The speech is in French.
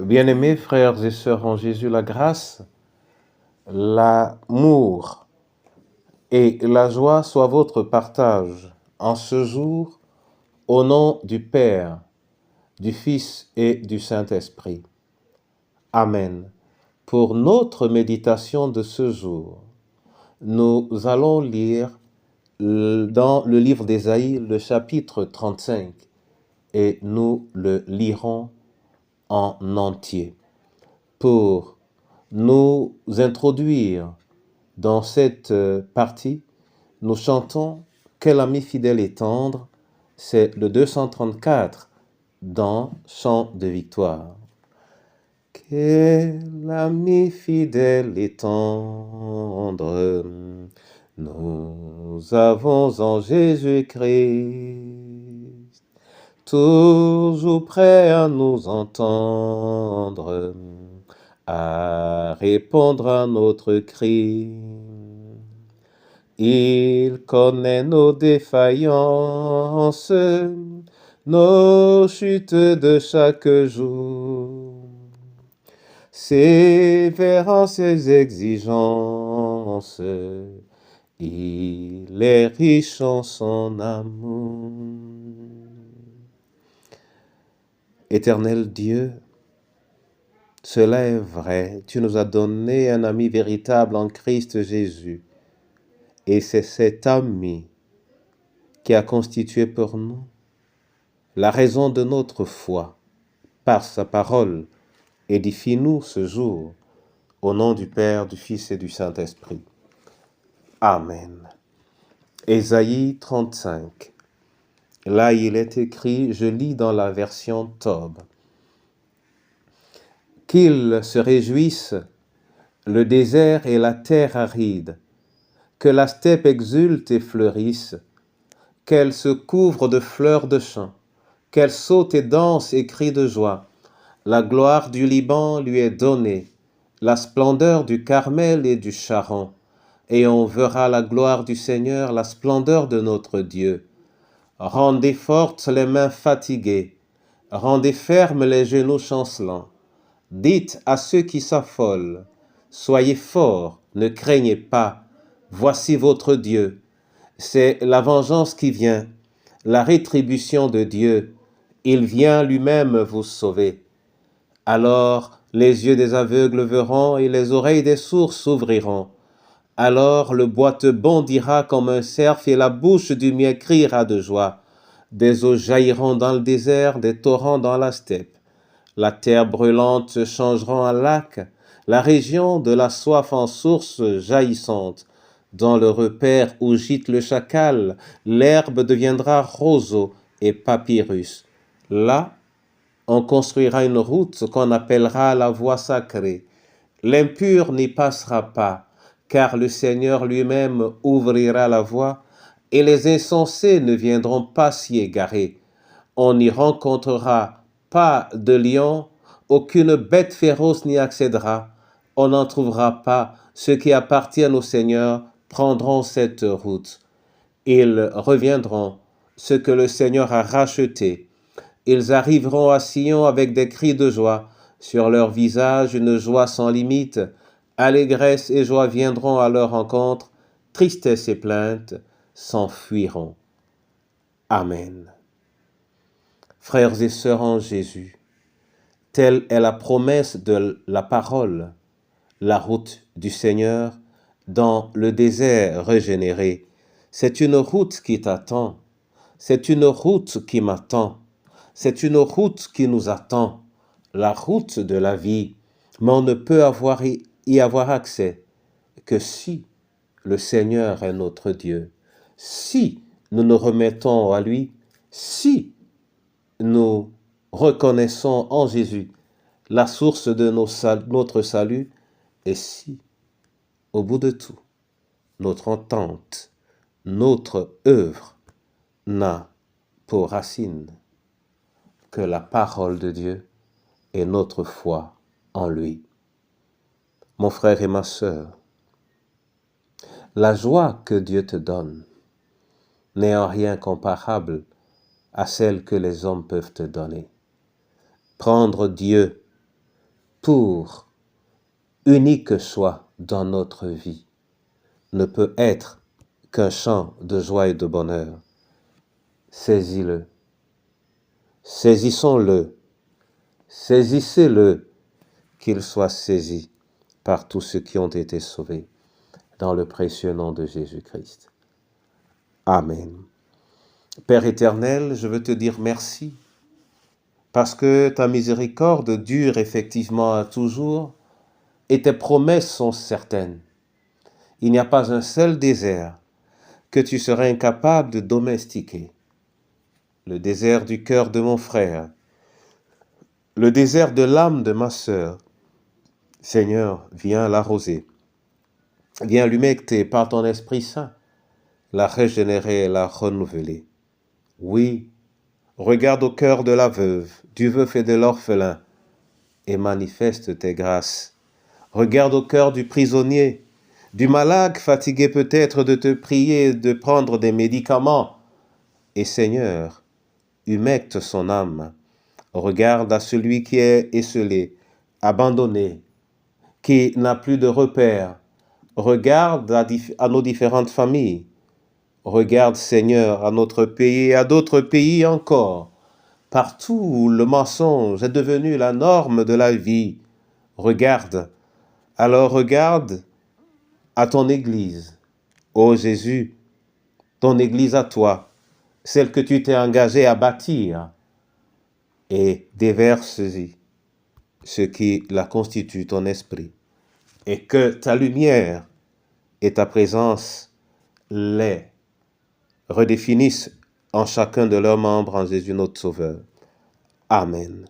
Bien-aimés frères et sœurs en Jésus, la grâce, l'amour et la joie soient votre partage en ce jour, au nom du Père, du Fils et du Saint-Esprit. Amen. Pour notre méditation de ce jour, nous allons lire dans le livre d'Ésaïe, le chapitre 35, et nous le lirons en entier. Pour nous introduire dans cette partie, nous chantons « Quel ami fidèle et tendre », c'est le 234 dans Chant de victoire. Quel ami fidèle et tendre, nous avons en Jésus-Christ, toujours prêt à nous entendre, à répondre à notre cri. Il connaît nos défaillances, nos chutes de chaque jour. Sévère en ses exigences, il est riche en son amour. Éternel Dieu, cela est vrai, tu nous as donné un ami véritable en Christ Jésus. Et c'est cet ami qui a constitué pour nous la raison de notre foi. Par sa parole, édifie-nous ce jour, au nom du Père, du Fils et du Saint-Esprit. Amen. Ésaïe 35. Là, il est écrit, je lis dans la version Tob. Qu'ils se réjouissent, le désert et la terre aride, que la steppe exulte et fleurisse, qu'elle se couvre de fleurs de champ, qu'elle saute et danse et crie de joie. La gloire du Liban lui est donnée, la splendeur du Carmel et du Sharon, et on verra la gloire du Seigneur, la splendeur de notre Dieu. Rendez fortes les mains fatiguées, rendez fermes les genoux chancelants. Dites à ceux qui s'affolent, soyez forts, ne craignez pas, voici votre Dieu. C'est la vengeance qui vient, la rétribution de Dieu. Il vient lui-même vous sauver. Alors les yeux des aveugles verront et les oreilles des sourds s'ouvriront. Alors le boiteux bondira comme un cerf et la bouche du muet criera de joie. Des eaux jailliront dans le désert, des torrents dans la steppe. La terre brûlante se changera en lac, la région de la soif en source jaillissante. Dans le repaire où gîte le chacal, l'herbe deviendra roseau et papyrus. Là, on construira une route qu'on appellera la voie sacrée. L'impur n'y passera pas, car le Seigneur lui-même ouvrira la voie, et les insensés ne viendront pas s'y égarer. On n'y rencontrera pas de lion, aucune bête féroce n'y accédera. On n'en trouvera pas. Ceux qui appartiennent au Seigneur prendront cette route. Ils reviendront, ceux que le Seigneur a rachetés. Ils arriveront à Sion avec des cris de joie. Sur leur visage, une joie sans limite. Allégresse et joie viendront à leur rencontre. Tristesse et plainte s'enfuiront. Amen. Frères et sœurs en Jésus, telle est la promesse de la parole, la route du Seigneur dans le désert régénéré. C'est une route qui t'attend, c'est une route qui m'attend, c'est une route qui nous attend, la route de la vie, mais on ne peut y avoir accès que si le Seigneur est notre Dieu, si nous nous remettons à lui, si nous reconnaissons en Jésus la source de notre salut, et si, au bout de tout, notre entente, notre œuvre n'a pour racine que la parole de Dieu et notre foi en lui. Mon frère et ma sœur, la joie que Dieu te donne n'est en rien comparable à celle que les hommes peuvent te donner. Prendre Dieu tour, unique soit dans notre vie, ne peut être qu'un chant de joie et de bonheur. Saisis-le, saisissons-le, saisissez-le, qu'il soit saisi par tous ceux qui ont été sauvés, dans le précieux nom de Jésus-Christ. Amen. Père éternel, je veux te dire merci, parce que ta miséricorde dure effectivement à toujours, et tes promesses sont certaines. Il n'y a pas un seul désert que tu serais incapable de domestiquer. Le désert du cœur de mon frère, le désert de l'âme de ma sœur. Seigneur, viens l'arroser. Viens l'humecter par ton Esprit Saint, la régénérer et la renouveler. Oui, regarde au cœur de la veuve, du veuf et de l'orphelin, et manifeste tes grâces. Regarde au cœur du prisonnier, du malade fatigué peut-être de te prier de prendre des médicaments. Et Seigneur, humecte son âme. Regarde à celui qui est esselé, abandonné, qui n'a plus de repères. Regarde à nos différentes familles. Regarde, Seigneur, à notre pays et à d'autres pays encore. Partout où le mensonge est devenu la norme de la vie, regarde. Alors regarde à ton Église. Ô Jésus, ton Église à toi, celle que tu t'es engagé à bâtir, et déverse-y ce qui la constitue, ton esprit, et que ta lumière et ta présence les redéfinissent en chacun de leurs membres en Jésus notre Sauveur. Amen.